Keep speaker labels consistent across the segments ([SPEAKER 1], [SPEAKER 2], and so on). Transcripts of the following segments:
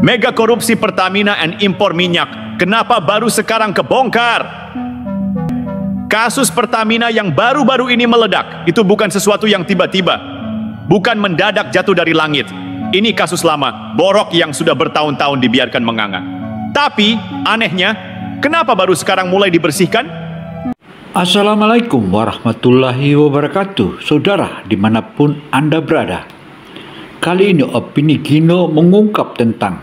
[SPEAKER 1] Mega korupsi Pertamina and impor minyak, kenapa baru sekarang kebongkar? Kasus Pertamina yang baru-baru ini meledak, itu bukan sesuatu yang tiba-tiba, bukan mendadak jatuh dari langit. Ini kasus lama, borok yang sudah bertahun-tahun dibiarkan menganga. Tapi, anehnya, kenapa baru sekarang mulai dibersihkan?
[SPEAKER 2] Assalamualaikum warahmatullahi wabarakatuh, saudara dimanapun Anda berada. Kali ini Opini Gino mengungkap tentang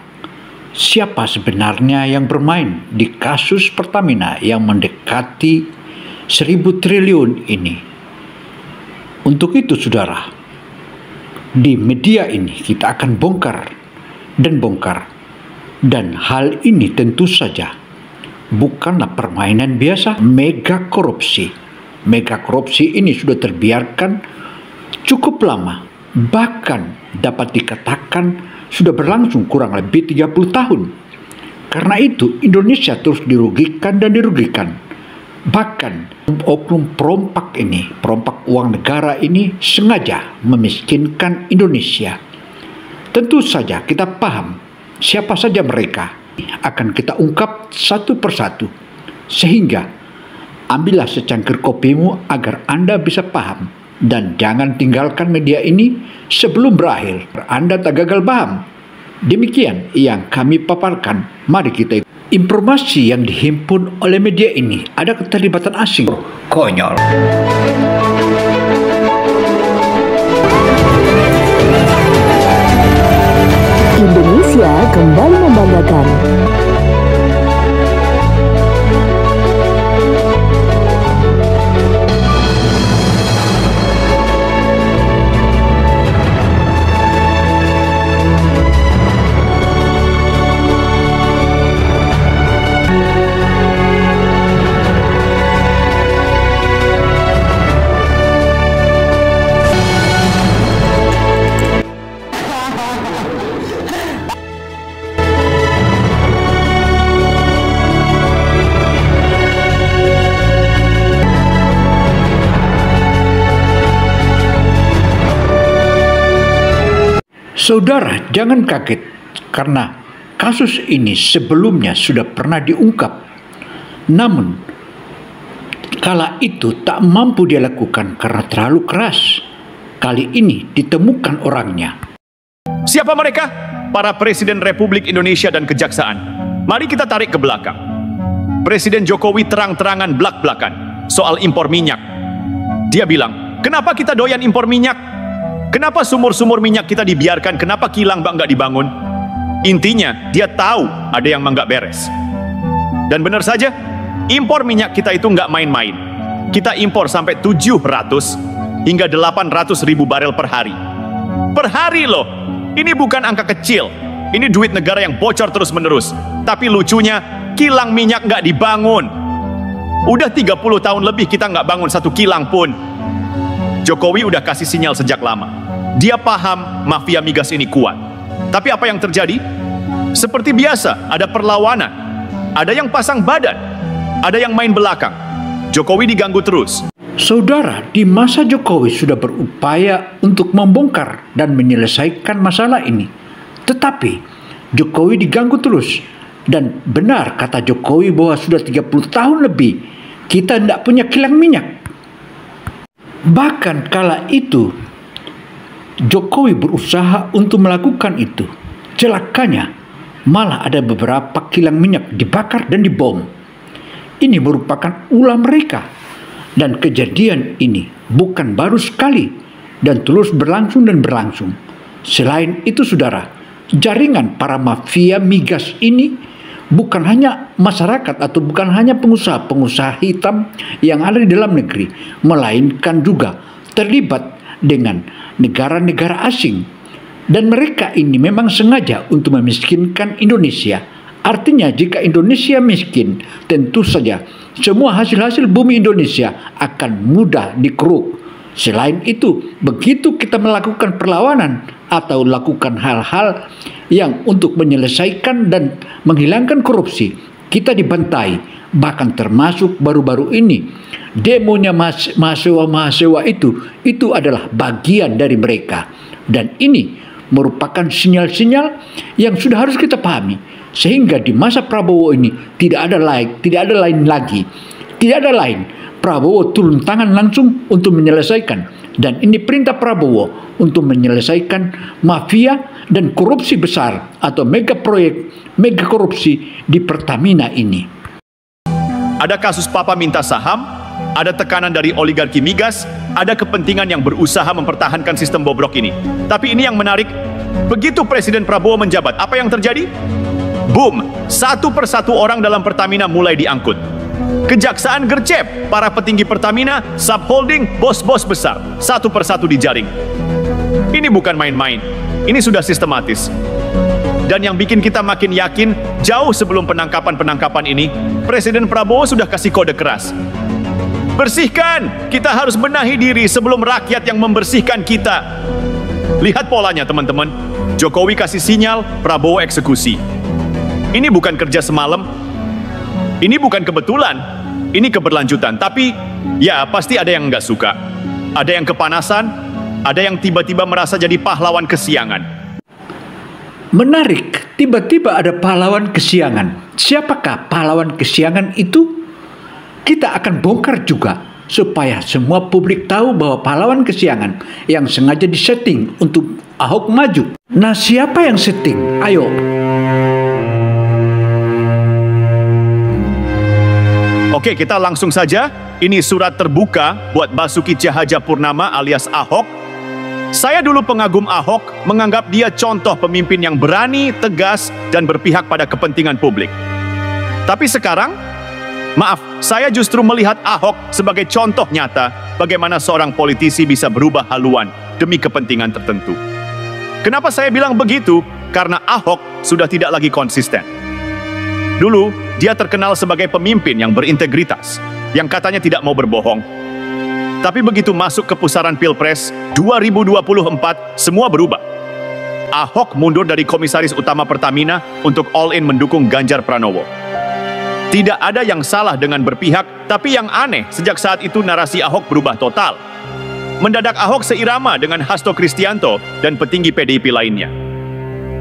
[SPEAKER 2] siapa sebenarnya yang bermain di kasus Pertamina yang mendekati 1.000 triliun ini. Untuk itu saudara, di media ini kita akan bongkar. Dan hal ini tentu saja bukanlah permainan biasa. Mega korupsi ini sudah terbiarkan cukup lama. Bahkan dapat dikatakan sudah berlangsung kurang lebih 30 tahun. Karena itu Indonesia terus dirugikan. Bahkan oknum perompak uang negara ini sengaja memiskinkan Indonesia. Tentu saja kita paham siapa saja mereka. Akan kita ungkap satu persatu. Sehingga ambillah secangkir kopimu agar Anda bisa paham. Dan jangan tinggalkan media ini sebelum berakhir. Anda tak gagal paham. Demikian yang kami paparkan. Mari kita ikuti. Informasi yang dihimpun oleh media ini ada keterlibatan asing. Konyol.
[SPEAKER 3] Indonesia kembali membanggakan.
[SPEAKER 2] Saudara, jangan kaget karena kasus ini sebelumnya sudah pernah diungkap. Namun, kala itu tak mampu dia lakukan karena terlalu keras. Kali ini ditemukan orangnya.
[SPEAKER 1] Siapa mereka? Para Presiden Republik Indonesia dan Kejaksaan. Mari kita tarik ke belakang. Presiden Jokowi terang-terangan blak-blakan soal impor minyak. Dia bilang, kenapa kita doyan impor minyak? Kenapa sumur-sumur minyak kita dibiarkan? Kenapa kilang nggak dibangun? Intinya, dia tahu ada yang nggak beres. Dan benar saja, impor minyak kita itu nggak main-main. Kita impor sampai 700 hingga 800 ribu barel per hari. Per hari loh! Ini bukan angka kecil. Ini duit negara yang bocor terus-menerus. Tapi lucunya, kilang minyak nggak dibangun. Udah 30 tahun lebih kita nggak bangun satu kilang pun. Jokowi udah kasih sinyal sejak lama. Dia paham mafia migas ini kuat. Tapi apa yang terjadi? Seperti biasa, ada perlawanan. Ada yang pasang badan. Ada yang main belakang. Jokowi diganggu terus.
[SPEAKER 2] Saudara, di masa Jokowi sudah berupaya untuk membongkar dan menyelesaikan masalah ini. Tetapi Jokowi diganggu terus. Dan benar kata Jokowi bahwa sudah 30 tahun lebih kita tidak punya kilang minyak. Bahkan kala itu Jokowi berusaha untuk melakukan itu. Celakanya malah ada beberapa kilang minyak dibakar dan dibom. Ini merupakan ulah mereka. Dan kejadian ini bukan baru sekali dan terus berlangsung. Selain itu saudara, jaringan para mafia migas ini bukan hanya masyarakat atau bukan hanya pengusaha hitam yang ada di dalam negeri, melainkan juga terlibat dengan negara-negara asing. Dan mereka ini memang sengaja untuk memiskinkan Indonesia. Artinya jika Indonesia miskin, tentu saja semua hasil-hasil bumi Indonesia akan mudah dikeruk. Selain itu, begitu kita melakukan perlawanan atau lakukan hal-hal yang untuk menyelesaikan dan menghilangkan korupsi, kita dibantai. Bahkan termasuk baru-baru ini demonya mahasiswa itu adalah bagian dari mereka. Dan ini merupakan sinyal-sinyal yang sudah harus kita pahami. Sehingga di masa Prabowo ini tidak ada lain lagi. Tidak ada lain. Prabowo turun tangan langsung untuk menyelesaikan. Dan ini perintah Prabowo untuk menyelesaikan mafia dan korupsi besar atau mega proyek, mega korupsi di Pertamina ini.
[SPEAKER 1] Ada kasus Papa minta saham, ada tekanan dari oligarki migas, ada kepentingan yang berusaha mempertahankan sistem bobrok ini. Tapi ini yang menarik, begitu Presiden Prabowo menjabat, apa yang terjadi? Boom, satu persatu orang dalam Pertamina mulai diangkut. Kejaksaan gercep, para petinggi Pertamina, subholding, bos-bos besar, satu persatu dijaring. Ini bukan main-main, ini sudah sistematis. Dan yang bikin kita makin yakin, jauh sebelum penangkapan-penangkapan ini, Presiden Prabowo sudah kasih kode keras. Bersihkan, kita harus benahi diri sebelum rakyat yang membersihkan kita. Lihat polanya teman-teman, Jokowi kasih sinyal, Prabowo eksekusi. Ini bukan kerja semalam, ini bukan kebetulan, ini keberlanjutan. Tapi ya pasti ada yang nggak suka, ada yang kepanasan, ada yang tiba-tiba merasa jadi pahlawan kesiangan.
[SPEAKER 2] Menarik, tiba-tiba ada pahlawan kesiangan. Siapakah pahlawan kesiangan itu? Kita akan bongkar juga supaya semua publik tahu bahwa pahlawan kesiangan yang sengaja disetting untuk Ahok maju. Nah, siapa yang setting? Ayo.
[SPEAKER 1] Oke, kita langsung saja. Ini surat terbuka buat Basuki Tjahajapurnama alias Ahok. Saya dulu pengagum Ahok, menganggap dia contoh pemimpin yang berani, tegas, dan berpihak pada kepentingan publik. Tapi sekarang, maaf, saya justru melihat Ahok sebagai contoh nyata bagaimana seorang politisi bisa berubah haluan demi kepentingan tertentu. Kenapa saya bilang begitu? Karena Ahok sudah tidak lagi konsisten. Dulu, dia terkenal sebagai pemimpin yang berintegritas, yang katanya tidak mau berbohong. Tapi begitu masuk ke pusaran Pilpres 2024, semua berubah. Ahok mundur dari Komisaris Utama Pertamina untuk all-in mendukung Ganjar Pranowo. Tidak ada yang salah dengan berpihak, tapi yang aneh, sejak saat itu narasi Ahok berubah total. Mendadak Ahok seirama dengan Hasto Kristianto dan petinggi PDIP lainnya.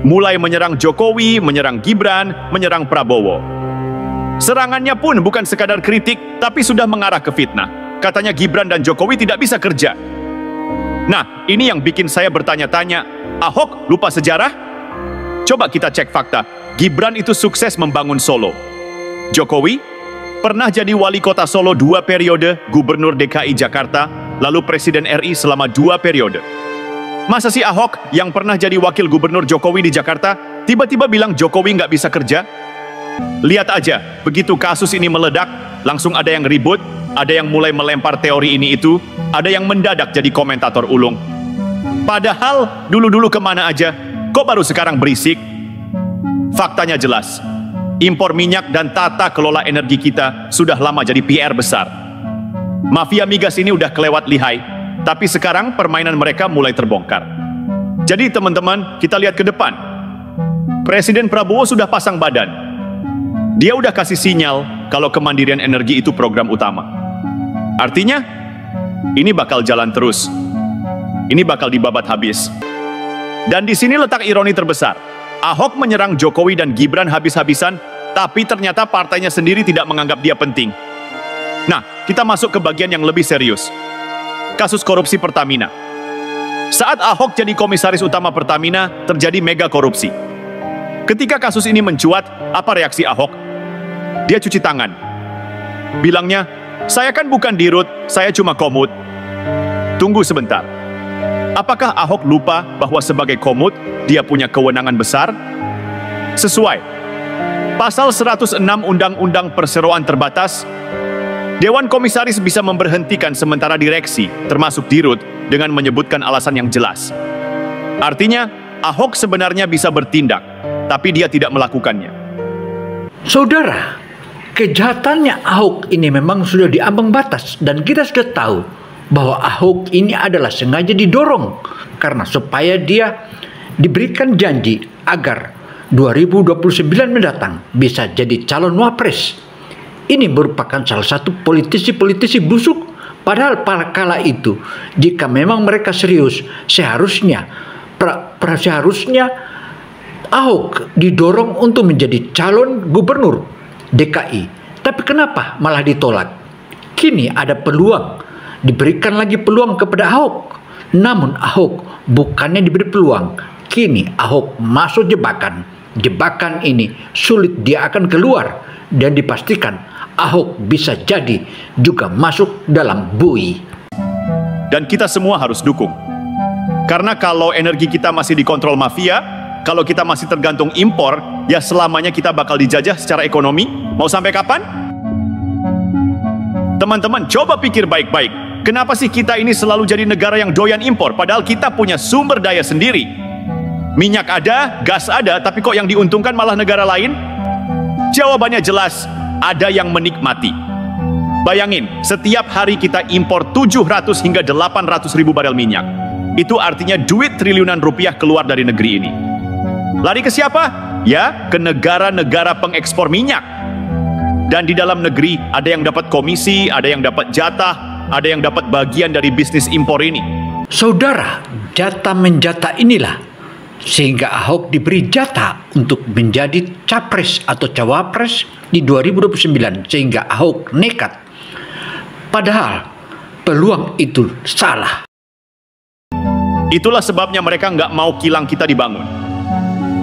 [SPEAKER 1] Mulai menyerang Jokowi, menyerang Gibran, menyerang Prabowo. Serangannya pun bukan sekadar kritik, tapi sudah mengarah ke fitnah. Katanya Gibran dan Jokowi tidak bisa kerja. Nah, ini yang bikin saya bertanya-tanya, Ahok lupa sejarah? Coba kita cek fakta. Gibran itu sukses membangun Solo. Jokowi pernah jadi wali kota Solo 2 periode, gubernur DKI Jakarta, lalu Presiden RI selama 2 periode. Masa si Ahok yang pernah jadi wakil gubernur Jokowi di Jakarta, tiba-tiba bilang Jokowi nggak bisa kerja? Lihat aja, begitu kasus ini meledak, langsung ada yang ribut, ada yang mulai melempar teori ini itu, ada yang mendadak jadi komentator ulung. Padahal dulu-dulu kemana aja, kok baru sekarang berisik? Faktanya jelas, impor minyak dan tata kelola energi kita sudah lama jadi PR besar. Mafia migas ini udah kelewat lihai, tapi sekarang permainan mereka mulai terbongkar. Jadi teman-teman, kita lihat ke depan. Presiden Prabowo sudah pasang badan. Dia udah kasih sinyal kalau kemandirian energi itu program utama. Artinya, ini bakal jalan terus. Ini bakal dibabat habis. Dan di sini letak ironi terbesar. Ahok menyerang Jokowi dan Gibran habis-habisan, tapi ternyata partainya sendiri tidak menganggap dia penting. Nah, kita masuk ke bagian yang lebih serius. Kasus korupsi Pertamina. Saat Ahok jadi Komisaris Utama Pertamina, terjadi mega korupsi. Ketika kasus ini mencuat, apa reaksi Ahok? Dia cuci tangan. Bilangnya, saya kan bukan dirut, saya cuma komut. Tunggu sebentar. Apakah Ahok lupa bahwa sebagai komut, dia punya kewenangan besar? Sesuai. Pasal 106 Undang-Undang Perseroan Terbatas, Dewan Komisaris bisa memberhentikan sementara direksi, termasuk dirut, dengan menyebutkan alasan yang jelas. Artinya, Ahok sebenarnya bisa bertindak, tapi dia tidak melakukannya.
[SPEAKER 2] Saudara, kejahatannya Ahok ini memang sudah di ambang batas dan kita sudah tahu bahwa Ahok ini adalah sengaja didorong karena supaya dia diberikan janji agar 2029 mendatang bisa jadi calon wapres. Ini merupakan salah satu politisi-politisi busuk, padahal pada kala itu jika memang mereka serius seharusnya seharusnya Ahok didorong untuk menjadi calon gubernur DKI. Tapi kenapa malah ditolak? Kini ada peluang, diberikan lagi peluang kepada Ahok. Namun Ahok bukannya diberi peluang, kini Ahok masuk jebakan. Jebakan ini sulit dia akan keluar dan dipastikan Ahok bisa jadi juga masuk dalam bui.
[SPEAKER 1] Dan kita semua harus dukung. Karena kalau energi kita masih dikontrol mafia, kalau kita masih tergantung impor, ya selamanya kita bakal dijajah secara ekonomi. Mau sampai kapan? Teman-teman, coba pikir baik-baik. Kenapa sih kita ini selalu jadi negara yang doyan impor, padahal kita punya sumber daya sendiri? Minyak ada, gas ada, tapi kok yang diuntungkan malah negara lain? Jawabannya jelas, ada yang menikmati. Bayangin, setiap hari kita impor 700 hingga 800 ribu barel minyak. Itu artinya duit triliunan rupiah keluar dari negeri ini. Lari ke siapa? Ya, ke negara-negara pengekspor minyak. Dan di dalam negeri ada yang dapat komisi, ada yang dapat jatah, ada yang dapat bagian dari bisnis impor ini.
[SPEAKER 2] Saudara, jatah-menjatah inilah sehingga Ahok diberi jatah untuk menjadi capres atau cawapres di 2029, sehingga Ahok nekat. Padahal peluang itu salah.
[SPEAKER 1] Itulah sebabnya mereka nggak mau kilang kita dibangun.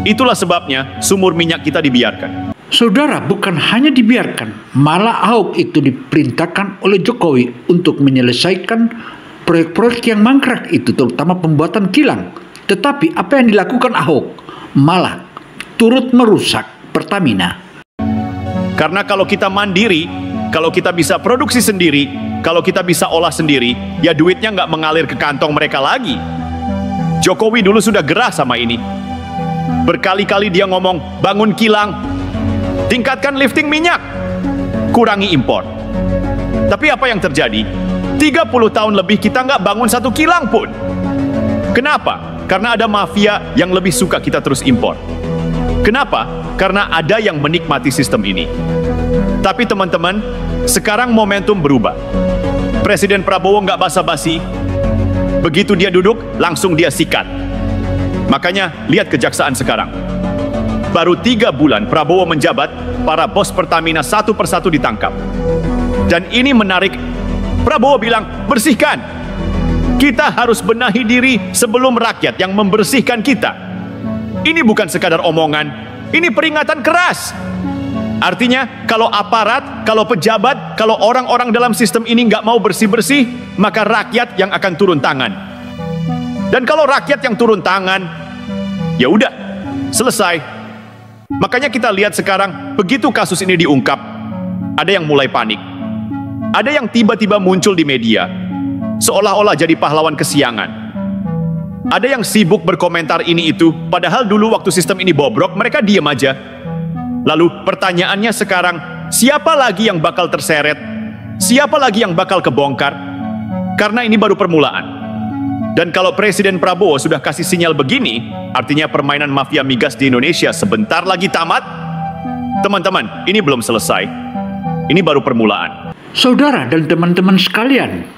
[SPEAKER 1] Itulah sebabnya sumur minyak kita dibiarkan.
[SPEAKER 2] Saudara, bukan hanya dibiarkan, malah Ahok itu diperintahkan oleh Jokowi untuk menyelesaikan proyek-proyek yang mangkrak itu, terutama pembuatan kilang. Tetapi apa yang dilakukan Ahok malah turut merusak Pertamina.
[SPEAKER 1] Karena kalau kita mandiri, kalau kita bisa produksi sendiri, kalau kita bisa olah sendiri, ya duitnya nggak mengalir ke kantong mereka lagi. Jokowi dulu sudah gerah sama ini. Berkali-kali dia ngomong, bangun kilang, tingkatkan lifting minyak, kurangi impor. Tapi apa yang terjadi? 30 tahun lebih kita nggak bangun satu kilang pun. Kenapa? Karena ada mafia yang lebih suka kita terus impor. Kenapa? Karena ada yang menikmati sistem ini. Tapi teman-teman, sekarang momentum berubah. Presiden Prabowo nggak basa-basi. Begitu dia duduk, langsung dia sikat. Makanya, lihat kejaksaan sekarang. Baru 3 bulan Prabowo menjabat, para bos Pertamina satu persatu ditangkap. Dan ini menarik, Prabowo bilang, bersihkan. Kita harus benahi diri sebelum rakyat yang membersihkan kita. Ini bukan sekadar omongan, ini peringatan keras. Artinya, kalau aparat, kalau pejabat, kalau orang-orang dalam sistem ini nggak mau bersih-bersih, maka rakyat yang akan turun tangan. Dan kalau rakyat yang turun tangan, ya udah, selesai. Makanya kita lihat sekarang, begitu kasus ini diungkap, ada yang mulai panik. Ada yang tiba-tiba muncul di media, seolah-olah jadi pahlawan kesiangan. Ada yang sibuk berkomentar ini itu, padahal dulu waktu sistem ini bobrok, mereka diam aja. Lalu pertanyaannya sekarang, siapa lagi yang bakal terseret? Siapa lagi yang bakal kebongkar? Karena ini baru permulaan. Dan kalau Presiden Prabowo sudah kasih sinyal begini, artinya permainan mafia migas di Indonesia sebentar lagi tamat. Teman-teman, ini belum selesai. Ini baru permulaan.
[SPEAKER 2] Saudara dan teman-teman sekalian,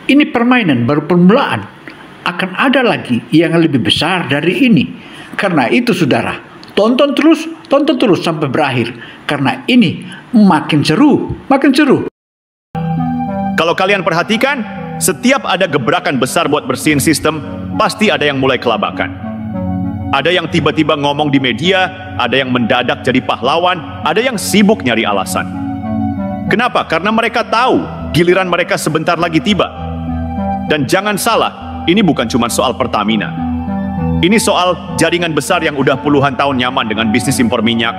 [SPEAKER 2] ini permainan baru permulaan. Akan ada lagi yang lebih besar dari ini. Karena itu saudara, tonton terus sampai berakhir. Karena ini makin seru.
[SPEAKER 1] Kalau kalian perhatikan, setiap ada gebrakan besar buat bersihin sistem, pasti ada yang mulai kelabakan. Ada yang tiba-tiba ngomong di media, ada yang mendadak jadi pahlawan, ada yang sibuk nyari alasan. Kenapa? Karena mereka tahu giliran mereka sebentar lagi tiba. Dan jangan salah, ini bukan cuma soal Pertamina. Ini soal jaringan besar yang udah puluhan tahun nyaman dengan bisnis impor minyak.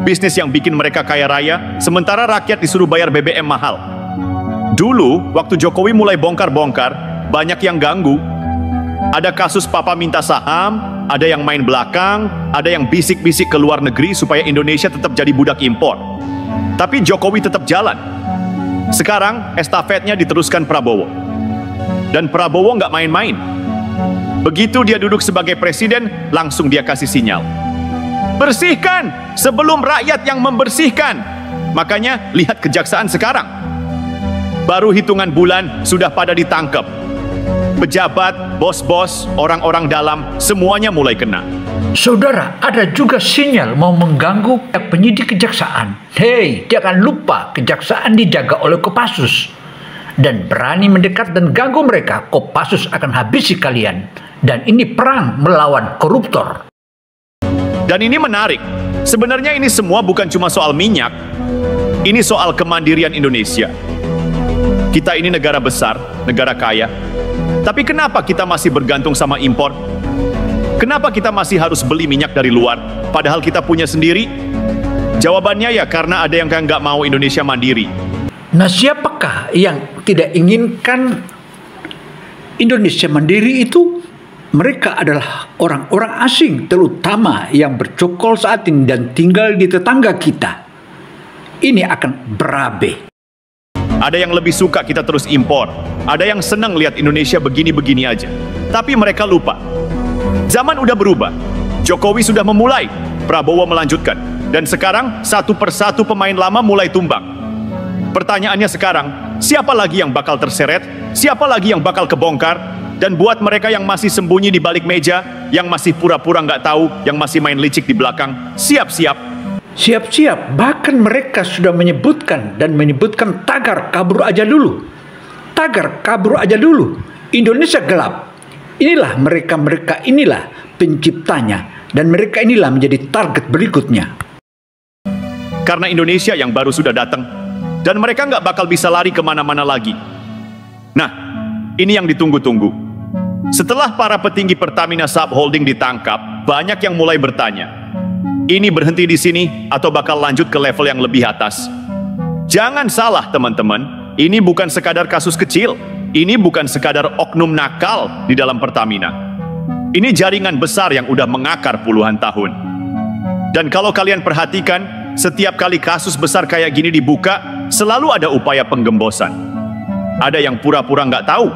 [SPEAKER 1] Bisnis yang bikin mereka kaya raya, sementara rakyat disuruh bayar BBM mahal. Dulu, waktu Jokowi mulai bongkar-bongkar, banyak yang ganggu. Ada kasus papa minta saham, ada yang main belakang, ada yang bisik-bisik ke luar negeri supaya Indonesia tetap jadi budak impor. Tapi Jokowi tetap jalan. Sekarang, estafetnya diteruskan Prabowo. Dan Prabowo nggak main-main. Begitu dia duduk sebagai presiden, langsung dia kasih sinyal. Bersihkan sebelum rakyat yang membersihkan. Makanya lihat kejaksaan sekarang. Baru hitungan bulan sudah pada ditangkap. pejabat, bos-bos, orang-orang dalam, semuanya mulai kena.
[SPEAKER 2] Saudara, ada juga sinyal mau mengganggu penyidik kejaksaan. Hei, jangan lupa kejaksaan dijaga oleh Kopassus. Dan berani mendekat dan ganggu mereka, Kopassus akan habisi kalian. Dan ini perang melawan koruptor.
[SPEAKER 1] Dan ini menarik. Sebenarnya ini semua bukan cuma soal minyak. Ini soal kemandirian Indonesia. Kita ini negara besar, negara kaya. Tapi kenapa kita masih bergantung sama impor? Kenapa kita masih harus beli minyak dari luar, padahal kita punya sendiri? Jawabannya ya karena ada yang nggak mau Indonesia mandiri.
[SPEAKER 2] Nah, siapakah yang tidak inginkan Indonesia mandiri itu? Mereka adalah orang-orang asing, terutama yang bercokol saat ini dan tinggal di tetangga kita. Ini akan berabe.
[SPEAKER 1] Ada yang lebih suka kita terus impor. Ada yang senang lihat Indonesia begini-begini aja. Tapi mereka lupa. Zaman udah berubah. Jokowi sudah memulai. Prabowo melanjutkan. Dan sekarang satu persatu pemain lama mulai tumbang. Pertanyaannya sekarang, siapa lagi yang bakal terseret? Siapa lagi yang bakal kebongkar? Dan buat mereka yang masih sembunyi di balik meja, yang masih pura-pura nggak tahu, yang masih main licik di belakang, siap-siap.
[SPEAKER 2] Siap-siap, bahkan mereka sudah menyebutkan tagar kabur aja dulu. Tagar kabur aja dulu. Indonesia gelap. Inilah mereka inilah penciptanya. Dan mereka inilah menjadi target berikutnya.
[SPEAKER 1] Karena Indonesia yang baru sudah datang. Dan mereka nggak bakal bisa lari kemana-mana lagi. Nah, ini yang ditunggu-tunggu. Setelah para petinggi Pertamina Sub Holding ditangkap, banyak yang mulai bertanya, ini berhenti di sini atau bakal lanjut ke level yang lebih atas? Jangan salah teman-teman, ini bukan sekadar kasus kecil. Ini bukan sekadar oknum nakal di dalam Pertamina. Ini jaringan besar yang udah mengakar puluhan tahun. Dan kalau kalian perhatikan, setiap kali kasus besar kayak gini dibuka, selalu ada upaya penggembosan. Ada yang pura-pura nggak tahu.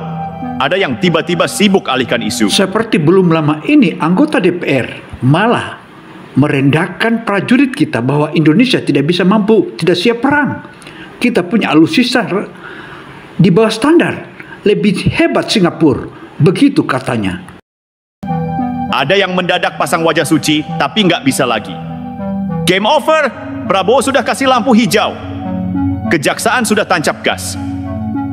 [SPEAKER 1] Ada yang tiba-tiba sibuk alihkan isu.
[SPEAKER 2] Seperti belum lama ini, anggota DPR malah merendahkan prajurit kita bahwa Indonesia tidak bisa mampu, tidak siap perang. Kita punya alutsista di bawah standar, lebih hebat Singapura, begitu katanya.
[SPEAKER 1] Ada yang mendadak pasang wajah suci, tapi nggak bisa lagi. Game over, Prabowo sudah kasih lampu hijau. Kejaksaan sudah tancap gas.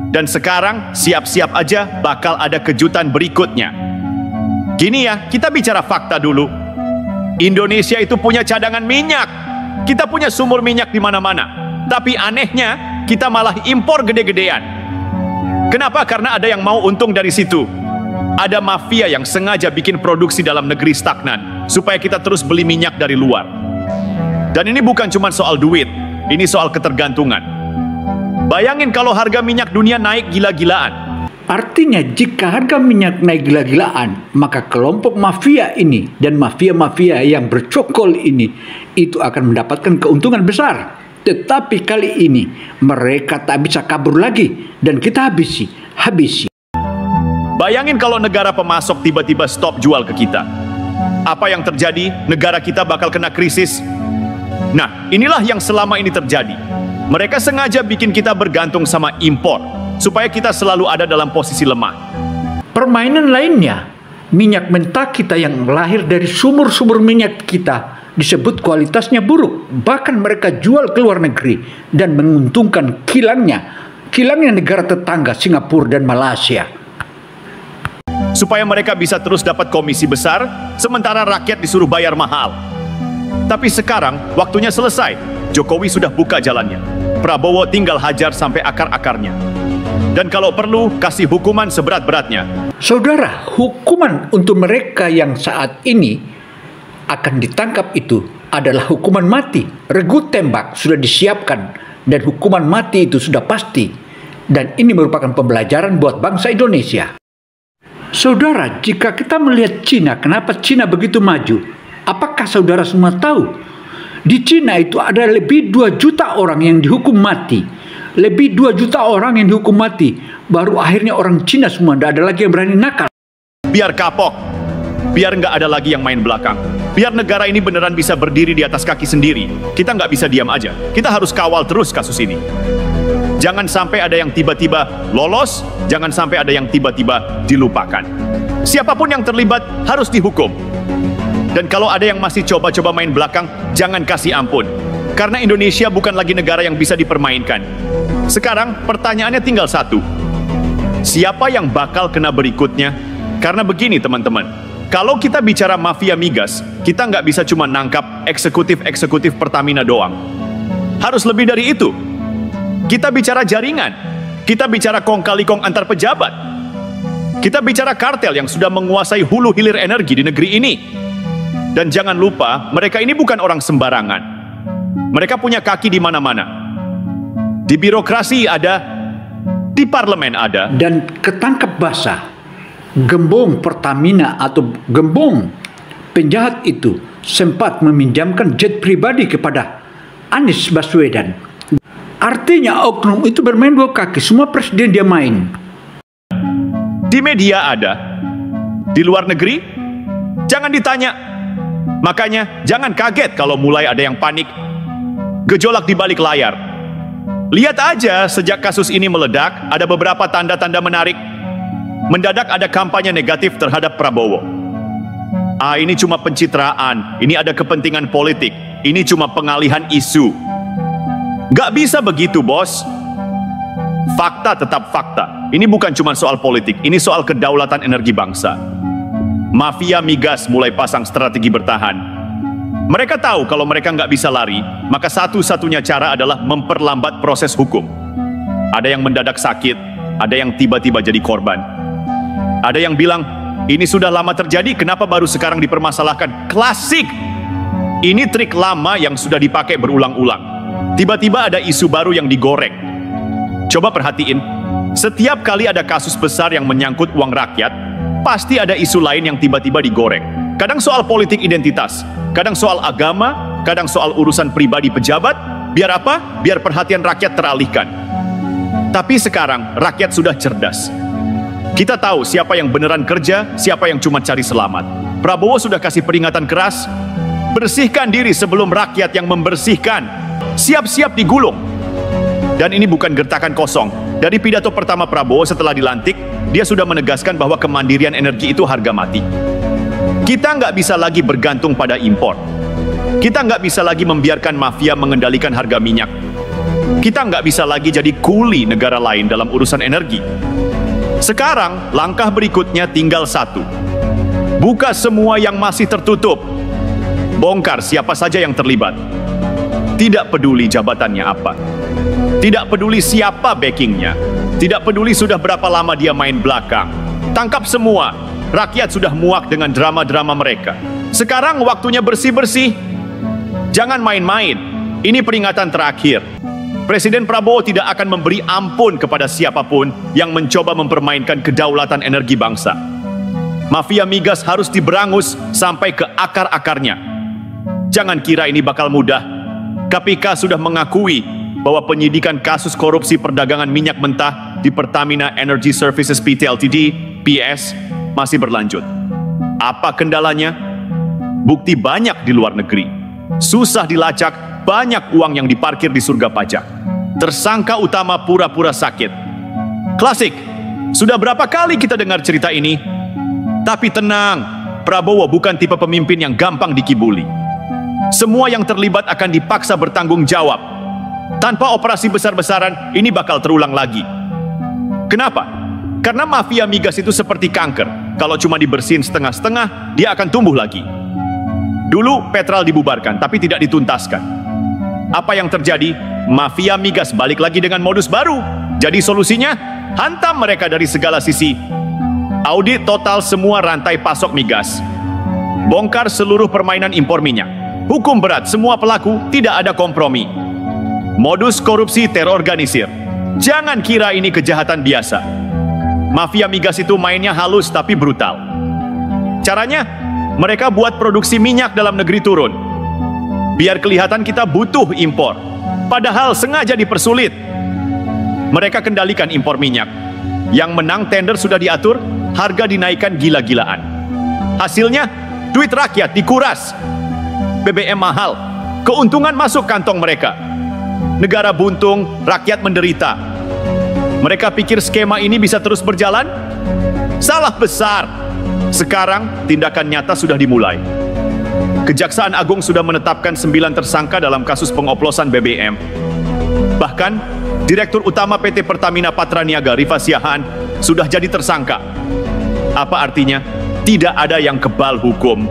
[SPEAKER 1] Dan sekarang siap-siap aja bakal ada kejutan berikutnya. Gini ya, kita bicara fakta dulu. Indonesia itu punya cadangan minyak. Kita punya sumur minyak di mana-mana. Tapi anehnya, kita malah impor gede-gedean. Kenapa? Karena ada yang mau untung dari situ. Ada mafia yang sengaja bikin produksi dalam negeri stagnan, supaya kita terus beli minyak dari luar. Dan ini bukan cuma soal duit, ini soal ketergantungan. Bayangin kalau harga minyak dunia naik gila-gilaan.
[SPEAKER 2] Artinya jika harga minyak naik gila-gilaan, maka kelompok mafia ini dan mafia-mafia yang bercokol ini itu akan mendapatkan keuntungan besar. Tetapi kali ini mereka tak bisa kabur lagi dan kita habisi.
[SPEAKER 1] Bayangin kalau negara pemasok tiba-tiba stop jual ke kita. Apa yang terjadi? Negara kita bakal kena krisis. Nah, inilah yang selama ini terjadi. Mereka sengaja bikin kita bergantung sama impor, supaya kita selalu ada dalam posisi lemah.
[SPEAKER 2] Permainan lainnya, minyak mentah kita yang lahir dari sumur-sumur minyak kita disebut kualitasnya buruk. Bahkan mereka jual ke luar negeri dan menguntungkan kilangnya negara tetangga Singapura dan Malaysia.
[SPEAKER 1] Supaya mereka bisa terus dapat komisi besar, sementara rakyat disuruh bayar mahal. Tapi sekarang waktunya selesai. Jokowi sudah buka jalannya. Prabowo tinggal hajar sampai akar-akarnya. Dan kalau perlu, kasih hukuman seberat-beratnya.
[SPEAKER 2] Saudara, hukuman untuk mereka yang saat ini akan ditangkap itu adalah hukuman mati. Regu tembak sudah disiapkan dan hukuman mati itu sudah pasti. Dan ini merupakan pembelajaran buat bangsa Indonesia. Saudara, jika kita melihat Cina, kenapa Cina begitu maju? Apakah saudara semua tahu? Di Cina itu ada lebih 2 juta orang yang dihukum mati. Lebih 2 juta orang yang dihukum mati. Baru akhirnya orang Cina semua tidak ada lagi yang berani nakal.
[SPEAKER 1] Biar kapok. Biar nggak ada lagi yang main belakang. Biar negara ini beneran bisa berdiri di atas kaki sendiri. Kita nggak bisa diam aja. Kita harus kawal terus kasus ini. Jangan sampai ada yang tiba-tiba lolos, jangan sampai ada yang tiba-tiba dilupakan. Siapapun yang terlibat harus dihukum. Dan kalau ada yang masih coba-coba main belakang, jangan kasih ampun. Karena Indonesia bukan lagi negara yang bisa dipermainkan. Sekarang pertanyaannya tinggal satu. Siapa yang bakal kena berikutnya? Karena begini teman-teman, kalau kita bicara mafia migas, kita nggak bisa cuma nangkap eksekutif-eksekutif Pertamina doang. Harus lebih dari itu. Kita bicara jaringan, kita bicara kong kali kong antar pejabat. Kita bicara kartel yang sudah menguasai hulu hilir energi di negeri ini. Dan jangan lupa, mereka ini bukan orang sembarangan. Mereka punya kaki di mana-mana. Di birokrasi ada, di parlemen ada.
[SPEAKER 2] Dan ketangkap basah, gembong Pertamina atau gembong penjahat itu sempat meminjamkan jet pribadi kepada Anies Baswedan. Artinya oknum itu bermain dua kaki, semua presiden dia main.
[SPEAKER 1] Di media ada, di luar negeri, jangan ditanya. Makanya jangan kaget kalau mulai ada yang panik, gejolak di balik layar. Lihat aja sejak kasus ini meledak, ada beberapa tanda-tanda menarik. Mendadak ada kampanye negatif terhadap Prabowo. Ini cuma pencitraan, ini ada kepentingan politik, ini cuma pengalihan isu. Gak bisa begitu, bos. Fakta tetap fakta. Ini bukan cuma soal politik, ini soal kedaulatan energi bangsa. Mafia migas mulai pasang strategi bertahan. Mereka tahu kalau mereka nggak bisa lari, maka satu-satunya cara adalah memperlambat proses hukum. Ada yang mendadak sakit, ada yang tiba-tiba jadi korban. Ada yang bilang, ini sudah lama terjadi, kenapa baru sekarang dipermasalahkan? Klasik! Ini trik lama yang sudah dipakai berulang-ulang. Tiba-tiba ada isu baru yang digoreng. Coba perhatiin, setiap kali ada kasus besar yang menyangkut uang rakyat, pasti ada isu lain yang tiba-tiba digoreng. Kadang soal politik identitas, kadang soal agama, kadang soal urusan pribadi pejabat. Biar apa? Biar perhatian rakyat teralihkan. Tapi sekarang rakyat sudah cerdas. Kita tahu siapa yang beneran kerja, siapa yang cuma cari selamat. Prabowo sudah kasih peringatan keras, bersihkan diri sebelum rakyat yang membersihkan. Siap-siap digulung. Dan ini bukan gertakan kosong. Dari pidato pertama Prabowo setelah dilantik, dia sudah menegaskan bahwa kemandirian energi itu harga mati. Kita nggak bisa lagi bergantung pada impor. Kita nggak bisa lagi membiarkan mafia mengendalikan harga minyak. Kita nggak bisa lagi jadi kuli negara lain dalam urusan energi. Sekarang, langkah berikutnya tinggal satu. Buka semua yang masih tertutup. Bongkar siapa saja yang terlibat. Tidak peduli jabatannya apa. Tidak peduli siapa backingnya. Tidak peduli sudah berapa lama dia main belakang. Tangkap semua. Rakyat sudah muak dengan drama-drama mereka. Sekarang waktunya bersih-bersih. Jangan main-main. Ini peringatan terakhir. Presiden Prabowo tidak akan memberi ampun kepada siapapun yang mencoba mempermainkan kedaulatan energi bangsa. Mafia migas harus diberangus sampai ke akar-akarnya. Jangan kira ini bakal mudah. KPK sudah mengakui bahwa penyidikan kasus korupsi perdagangan minyak mentah di Pertamina Energy Services PT Ltd, PS, masih berlanjut. Apa kendalanya? Bukti banyak di luar negeri. Susah dilacak, banyak uang yang diparkir di surga pajak. Tersangka utama pura-pura sakit. Klasik. Sudah berapa kali kita dengar cerita ini? Tapi tenang, Prabowo bukan tipe pemimpin yang gampang dikibuli. Semua yang terlibat akan dipaksa bertanggung jawab. Tanpa operasi besar-besaran, ini bakal terulang lagi. Kenapa? Karena mafia migas itu seperti kanker. Kalau cuma dibersihin setengah-setengah, dia akan tumbuh lagi. Dulu Petral dibubarkan, tapi tidak dituntaskan. Apa yang terjadi? Mafia migas balik lagi dengan modus baru. Jadi solusinya, hantam mereka dari segala sisi. Audit total semua rantai pasok migas. Bongkar seluruh permainan impor minyak. Hukum berat semua pelaku, tidak ada kompromi. Modus korupsi terorganisir. Jangan kira ini kejahatan biasa. Mafia migas itu mainnya halus tapi brutal. Caranya, mereka buat produksi minyak dalam negeri turun. Biar kelihatan kita butuh impor. Padahal sengaja dipersulit. Mereka kendalikan impor minyak. Yang menang tender sudah diatur, harga dinaikkan gila-gilaan. Hasilnya, duit rakyat dikuras. BBM mahal, keuntungan masuk kantong mereka. Negara buntung, rakyat menderita. Mereka pikir skema ini bisa terus berjalan? Salah besar. Sekarang tindakan nyata sudah dimulai. Kejaksaan Agung sudah menetapkan 9 tersangka dalam kasus pengoplosan BBM. Bahkan, Direktur Utama PT Pertamina Patraniaga Rifa Siahaan sudah jadi tersangka. Apa artinya? Tidak ada yang kebal hukum.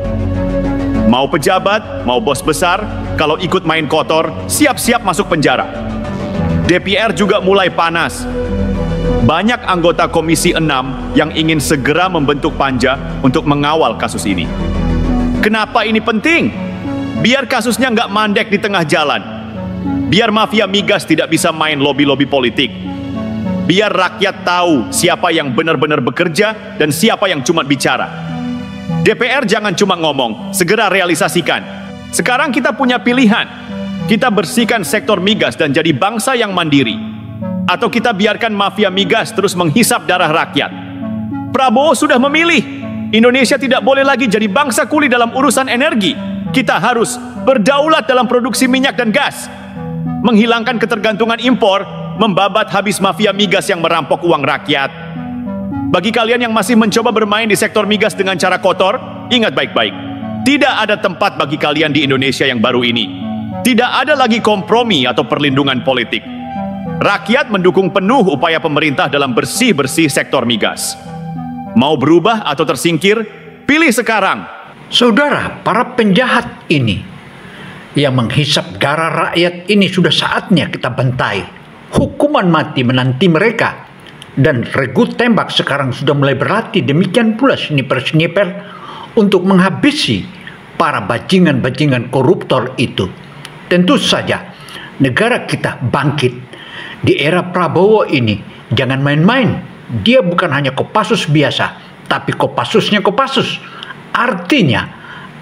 [SPEAKER 1] Mau pejabat, mau bos besar, kalau ikut main kotor, siap-siap masuk penjara. DPR juga mulai panas. Banyak anggota Komisi 6 yang ingin segera membentuk panja untuk mengawal kasus ini. Kenapa ini penting? Biar kasusnya nggak mandek di tengah jalan. Biar mafia migas tidak bisa main lobi-lobi politik. Biar rakyat tahu siapa yang benar-benar bekerja dan siapa yang cuma bicara. DPR jangan cuma ngomong, segera realisasikan. Sekarang kita punya pilihan. Kita bersihkan sektor migas dan jadi bangsa yang mandiri. Atau kita biarkan mafia migas terus menghisap darah rakyat. Prabowo sudah memilih. Indonesia tidak boleh lagi jadi bangsa kuli dalam urusan energi. Kita harus berdaulat dalam produksi minyak dan gas. Menghilangkan ketergantungan impor, membabat habis mafia migas yang merampok uang rakyat. Bagi kalian yang masih mencoba bermain di sektor migas dengan cara kotor, ingat baik-baik. Tidak ada tempat bagi kalian di Indonesia yang baru ini. Tidak ada lagi kompromi atau perlindungan politik. Rakyat mendukung penuh upaya pemerintah dalam bersih-bersih sektor migas. Mau berubah atau tersingkir? Pilih sekarang.
[SPEAKER 2] Saudara, para penjahat ini yang menghisap darah rakyat ini sudah saatnya kita bantai. Hukuman mati menanti mereka. Dan regu tembak sekarang sudah mulai berlatih. Demikian pula sniper-sniper untuk menghabisi para bajingan-bajingan koruptor itu. Tentu saja negara kita bangkit. Di era Prabowo ini jangan main-main. Dia bukan hanya Kopassus biasa, tapi Kopassusnya Kopassus. Artinya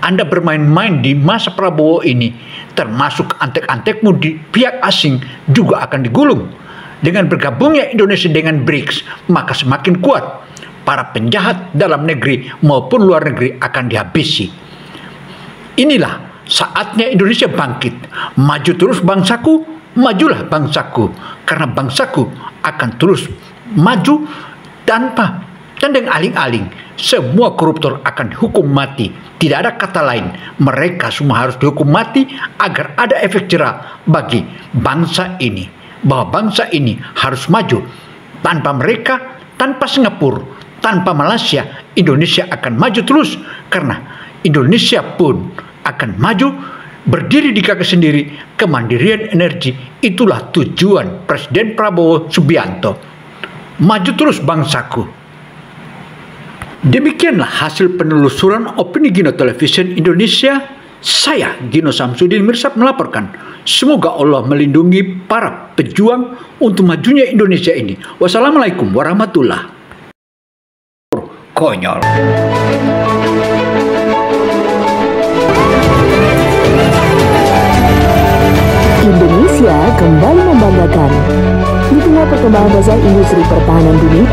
[SPEAKER 2] Anda bermain-main di masa Prabowo ini, termasuk antek-antekmu di pihak asing juga akan digulung. Dengan bergabungnya Indonesia dengan BRICS, maka semakin kuat para penjahat dalam negeri maupun luar negeri akan dihabisi. Inilah saatnya Indonesia bangkit. Maju terus bangsaku, majulah bangsaku. Karena bangsaku akan terus maju tanpa tandang aling-aling. Semua koruptor akan dihukum mati. Tidak ada kata lain. Mereka semua harus dihukum mati agar ada efek jera bagi bangsa ini. Bahwa bangsa ini harus maju. Tanpa mereka, tanpa Singapura, tanpa Malaysia, Indonesia akan maju terus. Karena Indonesia pun akan maju berdiri di kaki sendiri. Kemandirian energi itulah tujuan Presiden Prabowo Subianto. Maju terus bangsaku. Demikianlah hasil penelusuran opini Gino Television Indonesia. Saya Gino Samsudin Mirsad melaporkan. Semoga Allah melindungi para pejuang untuk majunya Indonesia ini. Wassalamualaikum warahmatullahi wabarakatuh. Konyol.
[SPEAKER 3] Indonesia kembali membanggakan. Di tengah perkembangan dasar industri pertahanan dunia,